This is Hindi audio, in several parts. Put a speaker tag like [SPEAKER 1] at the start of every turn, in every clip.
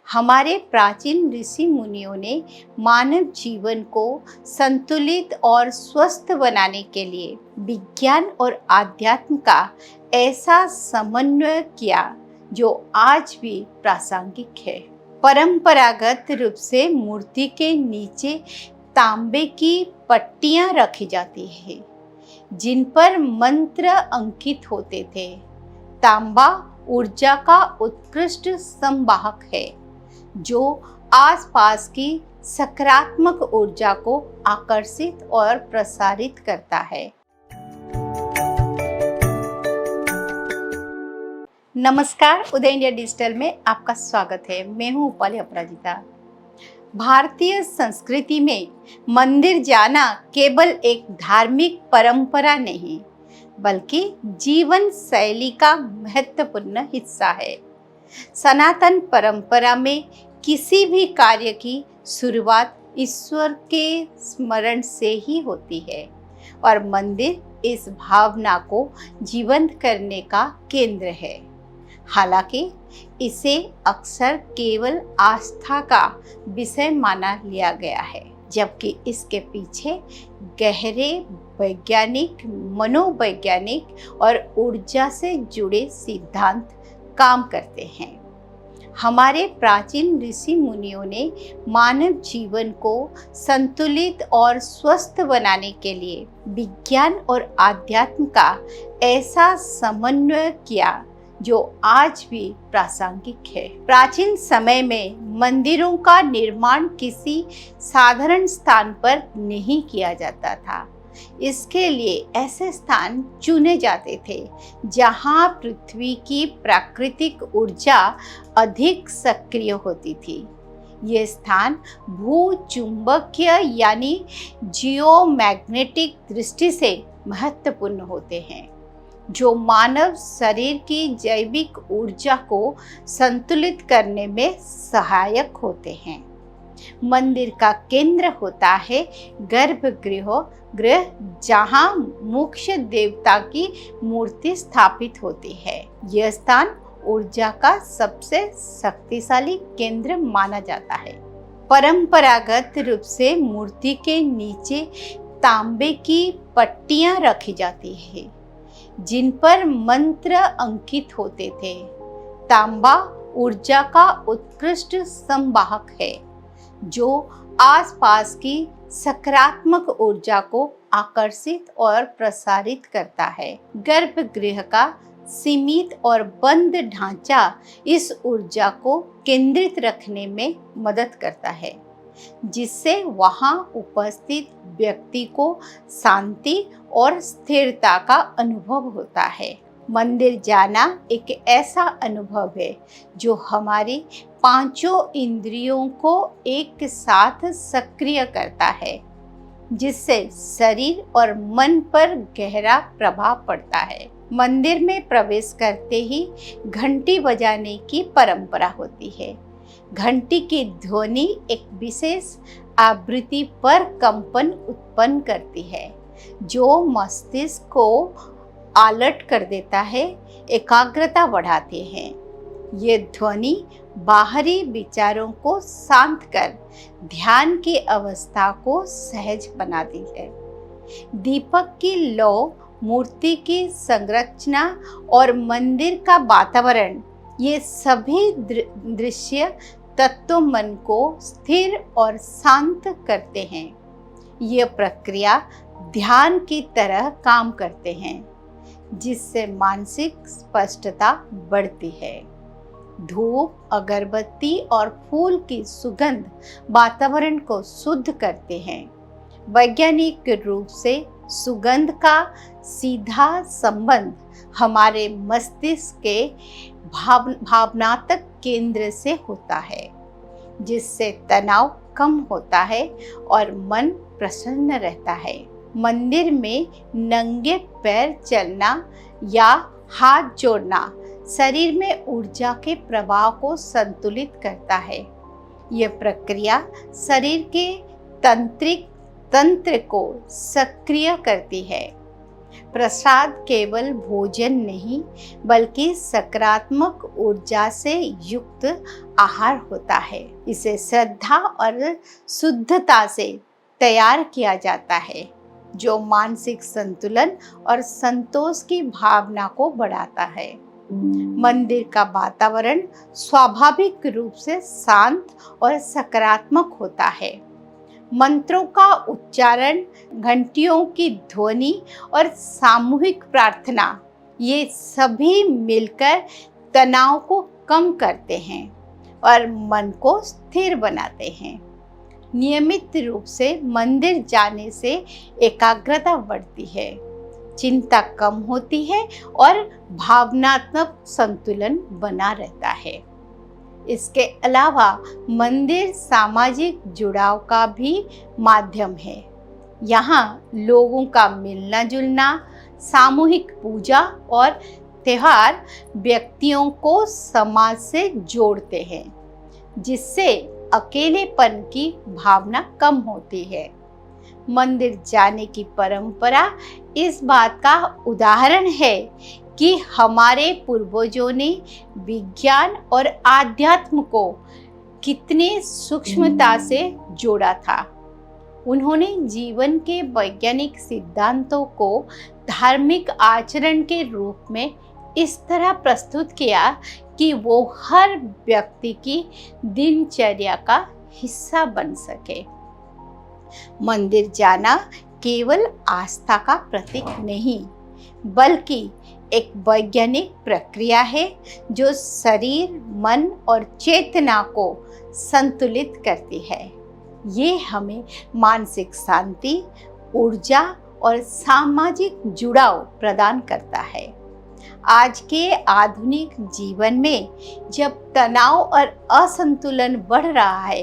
[SPEAKER 1] हमारे प्राचीन ऋषि मुनियों ने मानव जीवन को संतुलित और स्वस्थ बनाने के लिए विज्ञान और आध्यात्म का ऐसा समन्वय किया जो आज भी प्रासंगिक है। परंपरागत रूप से मूर्ति के नीचे तांबे की पट्टियां रखी जाती है जिन पर मंत्र अंकित होते थे। तांबा ऊर्जा का उत्कृष्ट संवाहक है जो आसपास की सकारात्मक ऊर्जा को आकर्षित और प्रसारित करता है। नमस्कार, उदय इंडिया डिजिटल में आपका स्वागत है। मैं हूँ उपाली अपराजिता। भारतीय संस्कृति में मंदिर जाना केवल एक धार्मिक परंपरा नहीं बल्कि जीवन शैली का महत्वपूर्ण हिस्सा है। सनातन परंपरा में किसी भी कार्य की शुरुआत ईश्वर के स्मरण से ही होती है और मंदिर इस भावना को जीवंत करने का केंद्र है। हालांकि इसे अक्सर केवल आस्था का विषय माना लिया गया है, जबकि इसके पीछे गहरे वैज्ञानिक, मनोवैज्ञानिक और ऊर्जा से जुड़े सिद्धांत काम करते हैं। हमारे प्राचीन ऋषि मुनियों ने मानव जीवन को संतुलित और स्वस्थ बनाने के लिए विज्ञान और आध्यात्म का ऐसा समन्वय किया जो आज भी प्रासंगिक है। प्राचीन समय में मंदिरों का निर्माण किसी साधारण स्थान पर नहीं किया जाता था। इसके लिए ऐसे स्थान चुने जाते थे जहां पृथ्वी की प्राकृतिक ऊर्जा अधिक सक्रिय होती थी। ये स्थान भूचुंबकीय यानी जियोमैग्नेटिक दृष्टि से महत्वपूर्ण होते हैं, जो मानव शरीर की जैविक ऊर्जा को संतुलित करने में सहायक होते हैं। मंदिर का केंद्र होता है गर्भगृह, जहां मुख्य देवता की मूर्ति स्थापित होती है। यह स्थान ऊर्जा का सबसे शक्तिशाली केंद्र माना जाता है। परंपरागत रूप से मूर्ति के नीचे तांबे की पट्टियां रखी जाती है जिन पर मंत्र अंकित होते थे। तांबा ऊर्जा का उत्कृष्ट संवाहक है जो आसपास की सकारात्मक ऊर्जा को आकर्षित और प्रसारित करता है। गर्भगृह का सीमित और बंद ढांचा इस ऊर्जा को केंद्रित रखने में मदद करता है, जिससे वहां उपस्थित व्यक्ति को शांति और स्थिरता का अनुभव होता है। मंदिर जाना एक ऐसा अनुभव है जो हमारी पांचों इंद्रियों को एक साथ सक्रिय करता है, जिससे शरीर और मन पर गहरा प्रभाव पड़ता है। मंदिर में प्रवेश करते ही घंटी बजाने की परंपरा होती है। घंटी की ध्वनि एक विशेष आवृत्ति पर कंपन उत्पन्न करती है जो मस्तिष्क को अलर्ट कर देता है, एकाग्रता बढ़ाते हैं। ये ध्वनि बाहरी विचारों को शांत कर ध्यान की अवस्था को सहज बनाती है। दीपक की लौ, मूर्ति की संरचना और मंदिर का वातावरण, ये सभी दृश्य तत्व मन को स्थिर और शांत करते हैं। यह प्रक्रिया ध्यान की तरह काम करते हैं, जिससे मानसिक स्पष्टता बढ़ती है। धूप, अगरबत्ती और फूल की सुगंध वातावरण को शुद्ध करते हैं। वैज्ञानिक रूप से सुगंध का सीधा संबंध हमारे मस्तिष्क के भावनात्मक केंद्र से होता है, जिससे तनाव कम होता है और मन प्रसन्न रहता है। मंदिर में नंगे पैर चलना या हाथ जोड़ना शरीर में ऊर्जा के प्रवाह को संतुलित करता है। यह प्रक्रिया शरीर के तंत्र को सक्रिय करती है, प्रसाद केवल भोजन नहीं बल्कि सकारात्मक ऊर्जा से युक्त आहार होता है। इसे श्रद्धा और शुद्धता से तैयार किया जाता है, जो मानसिक संतुलन और संतोष की भावना को बढ़ाता है। मंदिर का वातावरण स्वाभाविक रूप से शांत और सकारात्मक होता है। मंत्रों का उच्चारण, घंटियों की ध्वनि और सामूहिक प्रार्थना, ये सभी मिलकर तनाव को कम करते हैं और मन को स्थिर बनाते हैं। नियमित रूप से मंदिर जाने से एकाग्रता बढ़ती है, चिंता कम होती है और भावनात्मक संतुलन बना रहता है। इसके अलावा मंदिर सामाजिक जुड़ाव का भी माध्यम है। यहाँ लोगों का मिलना जुलना, सामूहिक पूजा और त्योहार व्यक्तियों को समाज से जोड़ते हैं, जिससे अकेलेपन की भावना कम होती है। मंदिर जाने की परंपरा इस बात का उदाहरण है कि हमारे पूर्वजों ने विज्ञान और आध्यात्म को कितने सूक्ष्मता से जोड़ा था। उन्होंने जीवन के वैज्ञानिक सिद्धांतों को धार्मिक आचरण के रूप में इस तरह प्रस्तुत किया कि वो हर व्यक्ति की दिनचर्या का हिस्सा बन सके। मंदिर जाना केवल आस्था का प्रतीक नहीं, बल्कि एक वैज्ञानिक प्रक्रिया है जो शरीर, मन और चेतना को संतुलित करती है। ये हमें मानसिक शांति, ऊर्जा और सामाजिक जुड़ाव प्रदान करता है। आज के आधुनिक जीवन में जब तनाव और असंतुलन बढ़ रहा है,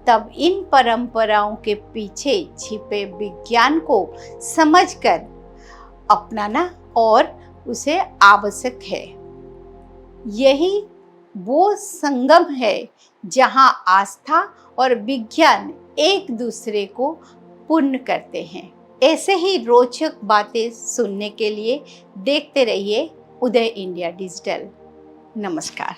[SPEAKER 1] तब इन परंपराओं के पीछे छिपे विज्ञान को समझकर अपनाना और उसे आवश्यक है। यही वो संगम है जहां आस्था और विज्ञान एक दूसरे को पूर्ण करते हैं। ऐसे ही रोचक बातें सुनने के लिए देखते रहिए उदय इंडिया डिजिटल। नमस्कार।